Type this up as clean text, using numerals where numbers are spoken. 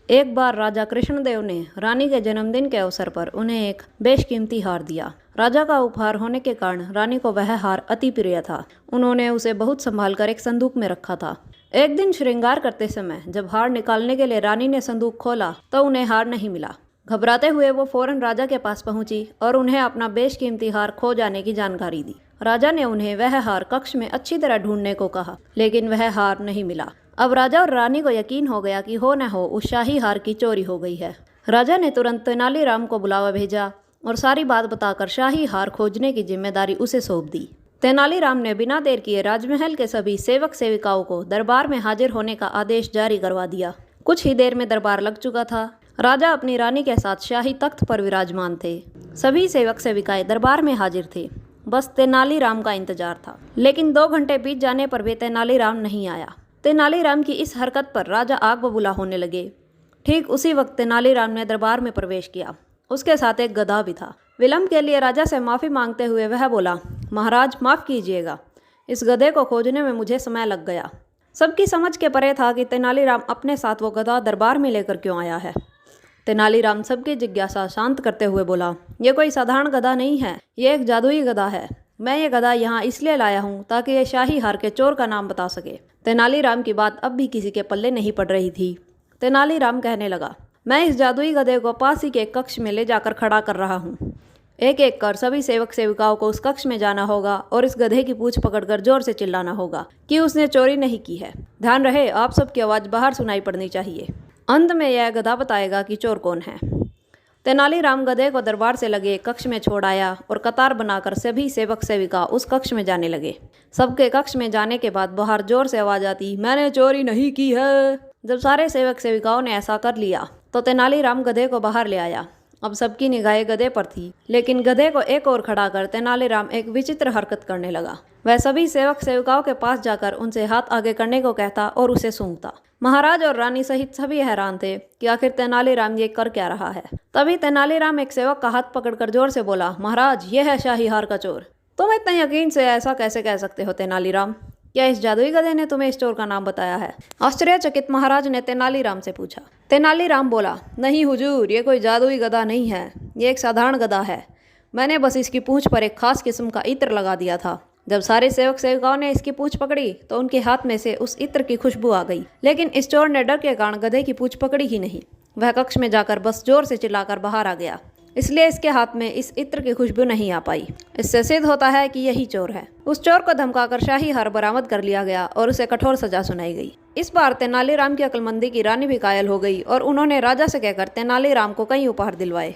एक बार राजा कृष्णदेव ने रानी के जन्मदिन के अवसर पर उन्हें एक बेशकीमती हार दिया। राजा का उपहार होने के कारण रानी को वह हार अति प्रिय था। उन्होंने उसे बहुत संभाल कर एक संदूक में रखा था। एक दिन श्रृंगार करते समय जब हार निकालने के लिए रानी ने संदूक खोला तो उन्हें हार नहीं मिला। घबराते हुए वो फौरन राजा के पास पहुंची और उन्हें अपना बेशकीमती हार खो जाने की जानकारी दी। राजा ने उन्हें वह हार कक्ष में अच्छी तरह ढूंढने को कहा, लेकिन वह हार नहीं मिला। अब राजा और रानी को यकीन हो गया कि हो न हो उस शाही हार की चोरी हो गई है। राजा ने तुरंत तेनालीराम को बुलावा भेजा और सारी बात बताकर शाही हार खोजने की जिम्मेदारी उसे सौंप दी। तेनालीराम ने बिना देर किए राजमहल के सभी सेवक सेविकाओं को दरबार में हाजिर होने का आदेश जारी करवा दिया। कुछ ही देर में दरबार लग चुका था। राजा अपनी रानी के साथ शाही तख्त पर विराजमान थे। सभी सेवक सेविकाएं दरबार में हाजिर थे। बस तेनालीराम का इंतजार था, लेकिन 2 घंटे बीत जाने पर भी तेनालीराम नहीं आया। तेनालीराम की इस हरकत पर राजा आग बबूला होने लगे। ठीक उसी वक्त तेनालीराम ने दरबार में प्रवेश किया। उसके साथ एक गधा भी था। विलंब के लिए राजा से माफ़ी मांगते हुए वह बोला, महाराज माफ़ कीजिएगा, इस गधे को खोजने में मुझे समय लग गया। सबकी समझ के परे था कि तेनालीराम अपने साथ वो गधा दरबार में लेकर क्यों आया है। तेनालीराम सबकी जिज्ञासा शांत करते हुए बोला, ये कोई साधारण गधा नहीं है, ये एक जादुई गधा है। मैं ये गधा यहाँ इसलिए लाया हूँ ताकि ये शाही हार के चोर का नाम बता सके। तेनालीराम की बात अब भी किसी के पल्ले नहीं पड़ रही थी। तेनालीराम कहने लगा, मैं इस जादुई गधे को पास ही के कक्ष में ले जाकर खड़ा कर रहा हूँ। एक एक कर सभी सेवक सेविकाओं को उस कक्ष में जाना होगा और इस गधे की पूंछ पकड़कर जोर से चिल्लाना होगा कि उसने चोरी नहीं की है। ध्यान रहे, आप सबकी आवाज़ बाहर सुनाई पड़नी चाहिए। अंत में यह गधा बताएगा कि चोर कौन है। तेनालीराम गधे को दरबार से लगे कक्ष में छोड़ आया और कतार बनाकर सभी सेवक सेविका उस कक्ष में जाने लगे। सबके कक्ष में जाने के बाद बाहर जोर से आवाज आती, मैंने चोरी नहीं की है। जब सारे सेवक सेविकाओं ने ऐसा कर लिया तो तेनालीराम गधे को बाहर ले आया। अब सबकी निगाहें गधे पर थी, लेकिन गधे को एक ओर खड़ा कर तेनालीराम एक विचित्र हरकत करने लगा। वह सभी सेवक सेविकाओं के पास जाकर उनसे हाथ आगे करने को कहता और उसे सूंघता। महाराज और रानी सहित सभी हैरान थे कि आखिर तेनालीराम ये कर क्या रहा है। तभी तेनालीराम एक सेवक का हाथ पकड़कर जोर से बोला, महाराज ये है शाही हार का चोर। तुम इतने यकीन से ऐसा कैसे कह सकते हो तेनालीराम? क्या इस जादुई गधे ने तुम्हें इस चोर का नाम बताया है? आश्चर्यचकित महाराज ने तेनालीराम से पूछा। तेनालीराम बोला, नहीं हुजूर, ये कोई जादुई गधा नहीं है, ये एक साधारण गधा है। मैंने बस इसकी पूंछ पर एक खास किस्म का इत्र लगा दिया था। जब सारे सेवक सेविकाओं ने इसकी पूंछ पकड़ी तो उनके हाथ में से उस इत्र की खुशबू आ गई, लेकिन इस चोर ने डर के कारण गधे की पूंछ पकड़ी ही नहीं। वह कक्ष में जाकर बस जोर से चिल्लाकर बाहर आ गया, इसलिए इसके हाथ में इस इत्र की खुशबू नहीं आ पाई। इससे सिद्ध होता है कि यही चोर है। उस चोर को धमकाकर शाही हार बरामद कर लिया गया और उसे कठोर सजा सुनाई गई। इस बार तेनालीराम की अक्लमंदी की रानी भी कायल हो गई और उन्होंने राजा से कहकर तेनालीराम को कई उपहार दिलवाए।